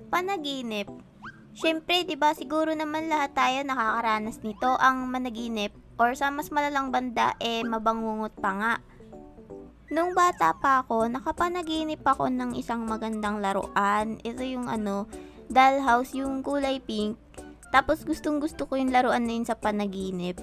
Panaginip. Siyempre, 'di ba, siguro naman lahat tayo nakakaranas nito, ang managinip or sa mas malalang banda mabangungot pa nga. Nung bata pa ako, nakapanaginip ako ng isang magandang laruan. Ito yung dollhouse, yung kulay pink. Tapos gustong-gusto ko yung laruan na yun sa panaginip.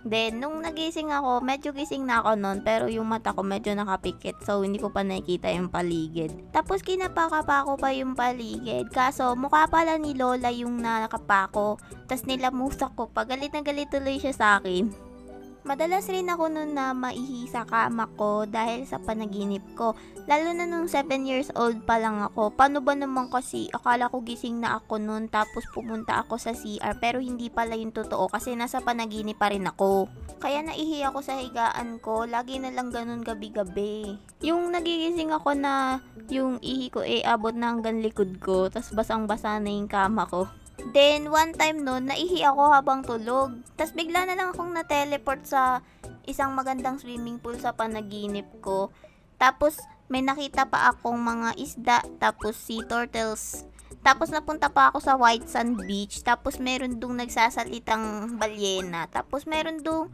Then, nung nagising ako, medyo gising na ako noon, pero yung mata ko medyo nakapikit, so hindi ko pa nakikita yung paligid. Tapos kinapaka-pako pa yung paligid, kaso mukha pala ni Lola yung nakapako. Tapos nilamusak ko pa, galit na galit tuloy siya sa akin. Madalas rin ako noon na maihi sa kama ko dahil sa panaginip ko. Lalo na nung 7 years old pa lang ako. Paano ba naman kasi akala ko gising na ako noon tapos pumunta ako sa CR pero hindi pala yung totoo kasi nasa panaginip pa rin ako. Kaya naihi ako sa higaan ko, lagi na lang ganun gabi-gabi. Yung nagigising ako na yung ihi ko abot na hanggang likod ko, tas basang-basa na yung kama ko. Then, one time noon, naihi ako habang tulog. Tas bigla na lang akong na-teleport sa isang magandang swimming pool sa panaginip ko. Tapos, may nakita pa akong mga isda, tapos sea turtles. Tapos, napunta pa ako sa White Sand Beach. Tapos, meron dong nagsasalitang balyena. Tapos, meron dong,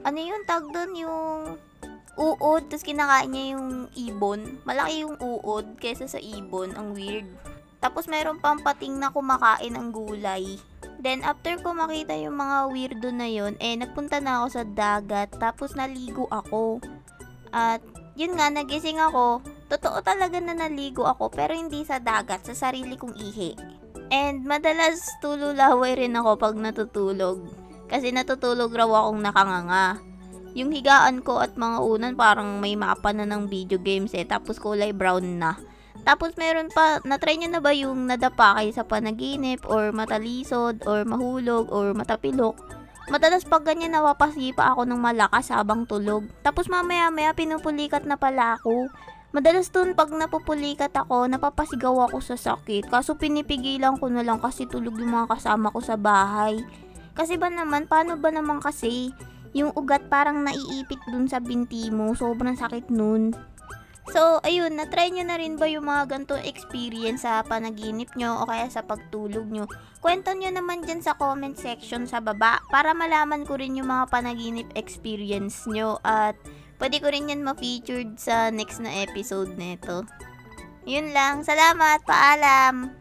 ano yung tag doon? Yung uod. Tapos, kinakain niya yung ibon. Malaki yung uod kesa sa ibon. Ang weird. Tapos meron pang pating na kumakain ng gulay. Then after ko makita yung mga weirdo na yun, nagpunta na ako sa dagat. Tapos naligo ako. At yun nga, nagising ako. Totoo talaga na naligo ako, pero hindi sa dagat, sa sarili kong ihi. And madalas tululaway rin ako pag natutulog. Kasi natutulog raw akong nakanganga. Yung higaan ko at mga unan parang may mapa na ng video games tapos kulay brown na. Tapos meron pa, na-try nyo na ba yung nadapa kayo sa panaginip or matalisod or mahulog or matapilok? Madalas pag ganyan napapasipa ako ng malakas habang tulog. Tapos mamaya-maya pinupulikat na pala ako. Madalas dun pag napupulikat ako, napapasigaw ako sa sakit. Kaso pinipigilan ko na lang kasi tulog yung mga kasama ko sa bahay. Kasi ba naman, paano ba naman kasi? Yung ugat parang naiipit dun sa binti mo, sobrang sakit nun. So, ayun, na-try nyo na rin ba yung mga ganitong experience sa panaginip nyo o kaya sa pagtulog nyo? Kwento nyo naman dyan sa comment section sa baba para malaman ko rin yung mga panaginip experience nyo at pwede ko rin yan ma-featured sa next na episode nito. Yun lang, salamat, paalam!